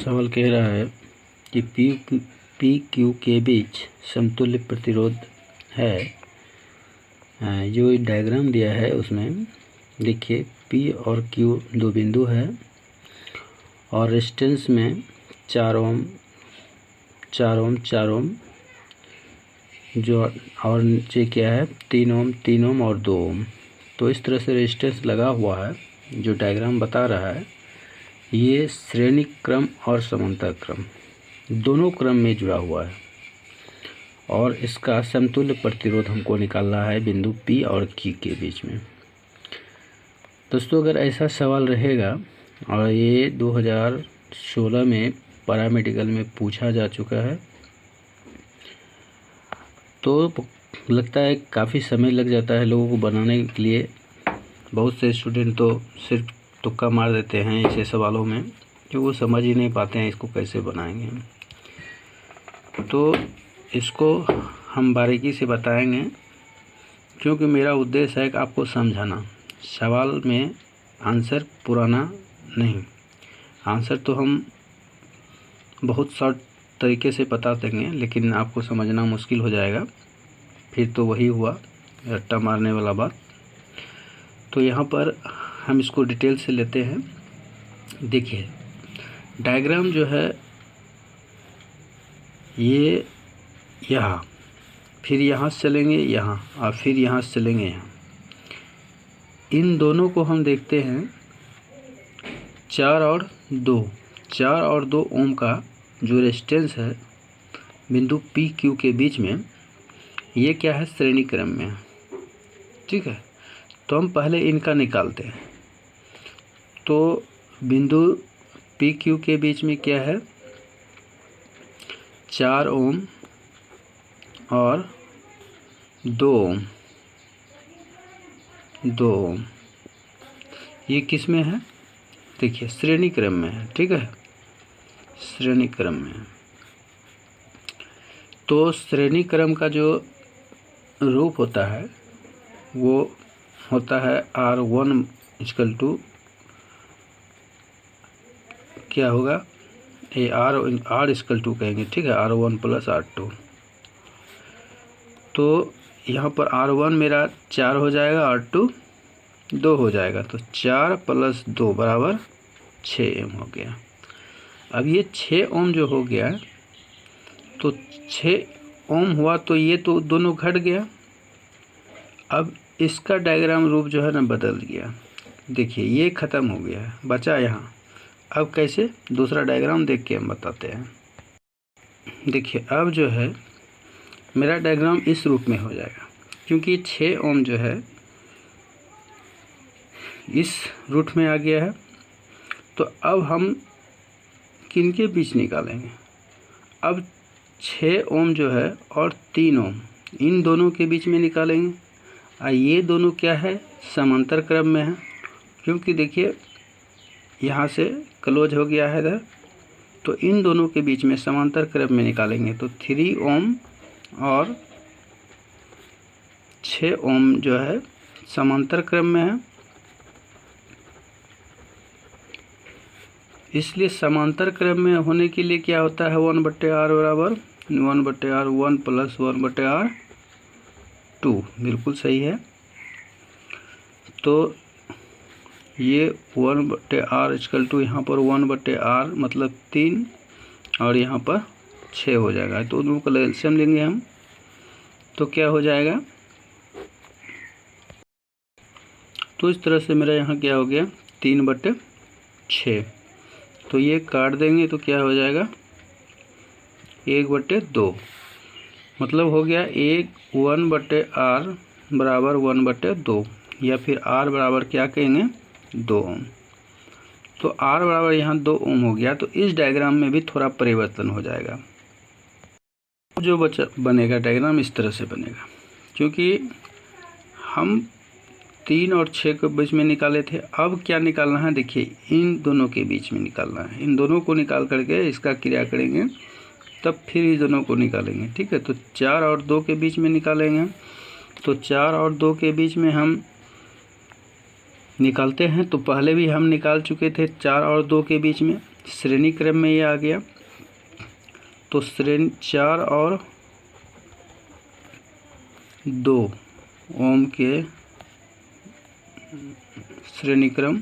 सवाल कह रहा है कि पी क्यू के बीच समतुल्य प्रतिरोध है। जो डायग्राम दिया है उसमें देखिए पी और क्यू दो बिंदु है और रेजिस्टेंस में 4 ओम जो और नीचे क्या है 3 ओम और 2 ओम। तो इस तरह से रेजिस्टेंस लगा हुआ है। जो डायग्राम बता रहा है ये श्रेणी क्रम और समांतर क्रम दोनों क्रम में जुड़ा हुआ है और इसका समतुल्य प्रतिरोध हमको निकालना है बिंदु P और Q के बीच में। दोस्तों अगर ऐसा सवाल रहेगा और ये 2016 में पैरामेडिकल में पूछा जा चुका है तो लगता है काफ़ी समय लग जाता है लोगों को बनाने के लिए। बहुत से स्टूडेंट तो सिर्फ तुक्का मार देते हैं ऐसे सवालों में कि वो समझ ही नहीं पाते हैं इसको कैसे बनाएंगे। तो इसको हम बारीकी से बताएंगे क्योंकि मेरा उद्देश्य है कि आपको समझाना। सवाल में आंसर पुराना नहीं, आंसर तो हम बहुत शॉर्ट तरीके से बता देंगे लेकिन आपको समझना मुश्किल हो जाएगा। फिर तो वही हुआ रट्टा मारने वाला बात। तो यहाँ पर हम इसको डिटेल से लेते हैं। देखिए डायग्राम जो है ये यहाँ, फिर यहाँ से चलेंगे यहाँ और फिर यहाँ से चलेंगे यहाँ। इन दोनों को हम देखते हैं 4 और 2 ओम का जो रेजिस्टेंस है बिंदु पी क्यू के बीच में, ये क्या है श्रेणी क्रम में है। ठीक है, तो हम पहले इनका निकालते हैं। तो बिंदु पी क्यू के बीच में क्या है 4 ओम और 2 ओम। ये किस में है देखिए श्रेणी क्रम में है। ठीक है, श्रेणी क्रम में है। तो श्रेणी क्रम का जो रूप होता है वो होता है R1 इक्वल टू क्या होगा ये R इक्वल टू कहेंगे। ठीक है, R1 प्लस R2। तो यहाँ पर R1 मेरा 4 हो जाएगा, R2 2 हो जाएगा। तो 4 प्लस 2 बराबर 6 ओम हो गया। अब ये 6 ओम जो हो गया तो 6 ओम हुआ तो ये तो दोनों घट गया। अब इसका डायग्राम रूप जो है ना बदल गया। देखिए ये ख़त्म हो गया है, बचा यहाँ। अब कैसे दूसरा डायग्राम देख के हम बताते हैं। देखिए अब जो है मेरा डायग्राम इस रूप में हो जाएगा क्योंकि 6 ओम जो है इस रूट में आ गया है। तो अब हम किनके बीच निकालेंगे। अब 6 ओम जो है और 3 ओम इन दोनों के बीच में निकालेंगे। ये दोनों क्या है समांतर क्रम में है क्योंकि देखिए यहाँ से क्लोज हो गया है इधर। तो इन दोनों के बीच में समांतर क्रम में निकालेंगे। तो 3 ओम और 6 ओम जो है समांतर क्रम में है, इसलिए समांतर क्रम में होने के लिए क्या होता है 1/r बराबर 1/r 1 प्लस 1/r 2। बिल्कुल सही है। तो ये 1/r इक्वल टू यहाँ पर 1/r मतलब 3 और यहाँ पर 6 हो जाएगा। तो दोनों का एलसीएम लेंगे हम तो क्या हो जाएगा। तो इस तरह से मेरा यहाँ क्या हो गया 3/6। तो ये काट देंगे तो क्या हो जाएगा 1/2 मतलब हो गया 1/r बराबर 1/2 या फिर r बराबर क्या कहेंगे 2 ओम। तो r बराबर यहाँ 2 ओम हो गया। तो इस डायग्राम में भी थोड़ा परिवर्तन हो जाएगा। जो बनेगा डायग्राम इस तरह से बनेगा क्योंकि हम 3 और 6 के बीच में निकाले थे। अब क्या निकालना है देखिए इन दोनों के बीच में निकालना है। इन दोनों को निकाल करके इसका क्रिया करेंगे तब फिर इस दोनों को निकालेंगे। ठीक है, तो 4 और 2 के बीच में निकालेंगे। तो 4 और 2 के बीच में हम निकालते हैं। तो पहले भी हम निकाल चुके थे 4 और 2 के बीच में। श्रेणी क्रम में ये आ गया, तो श्रेणी 4 और 2 ओम के श्रेणी क्रम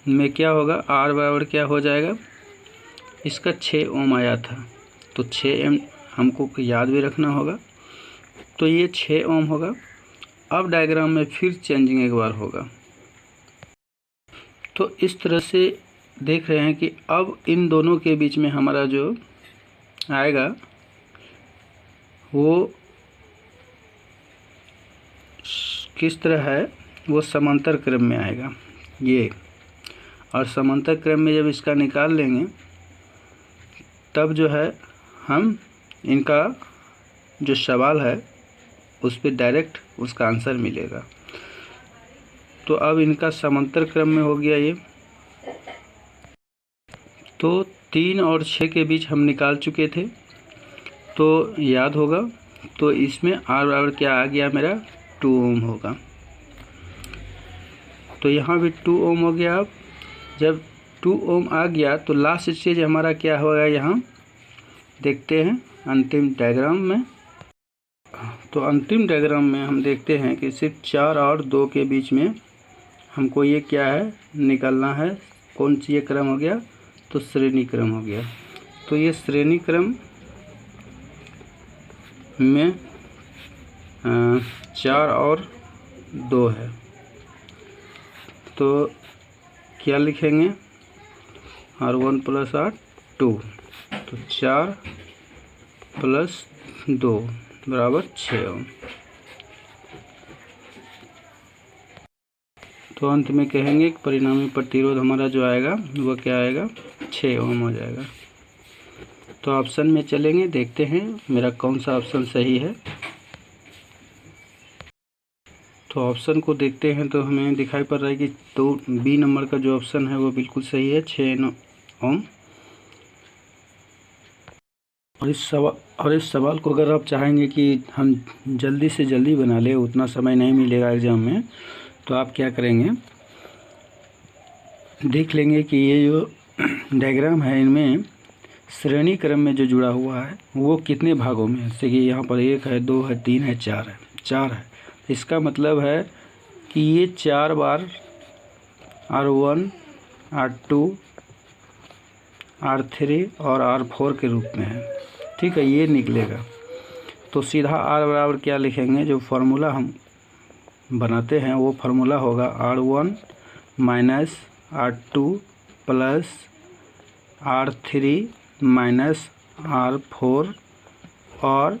में क्या होगा, R बराबर क्या हो जाएगा, इसका 6 ओम आया था, तो 6 ओम हमको याद भी रखना होगा, तो ये 6 ओम होगा। अब डायग्राम में फिर चेंजिंग एक बार होगा, तो इस तरह से देख रहे हैं कि अब इन दोनों के बीच में हमारा जो आएगा वो किस तरह है, वो समांतर क्रम में आएगा ये, और समांतर क्रम में जब इसका निकाल लेंगे तब जो है हम इनका जो सवाल है उस पर डायरेक्ट उसका आंसर मिलेगा। तो अब इनका समांतर क्रम में हो गया ये, तो 3 और 6 के बीच हम निकाल चुके थे, तो याद होगा, तो इसमें R बराबर क्या आ गया मेरा, 2 ओम होगा, तो यहाँ भी 2 ओम हो गया। अब जब 2 ओम आ गया तो लास्ट स्टेज हमारा क्या होगा, यहाँ देखते हैं अंतिम डायग्राम में। तो अंतिम डायग्राम में हम देखते हैं कि सिर्फ 4 और 2 के बीच में हमको ये क्या है निकालना है, कौन सी ये क्रम हो गया, तो श्रेणी क्रम हो गया। तो ये श्रेणी क्रम में 4 और 2 है, तो क्या लिखेंगे, R1 + R2, तो 4 + 2 बराबर 6 ओम। तो अंत में कहेंगे कि परिणामी प्रतिरोध हमारा जो आएगा वो क्या आएगा, 6 ओम हो जाएगा। तो ऑप्शन में चलेंगे, देखते हैं मेरा कौन सा ऑप्शन सही है। तो ऑप्शन को देखते हैं तो हमें दिखाई पड़ रहा है कि तो बी नंबर का जो ऑप्शन है वो बिल्कुल सही है, 6 ओम। और इस सवाल को अगर आप चाहेंगे कि हम जल्दी से जल्दी बना लें, उतना समय नहीं मिलेगा एग्ज़ाम में, तो आप क्या करेंगे, देख लेंगे कि ये जो डायग्राम है इनमें श्रेणी क्रम में जो जुड़ा हुआ है वो कितने भागों में है। जैसे कि यहाँ पर 1 है, 2 है, 3 है, 4 है। इसका मतलब है कि ये 4 बार R1, R2, R3 और R4 के रूप में है, ठीक है, ये निकलेगा। तो सीधा R बराबर क्या लिखेंगे, जो फार्मूला हम बनाते हैं वो फार्मूला होगा R1 - R2 + R3 - R4 और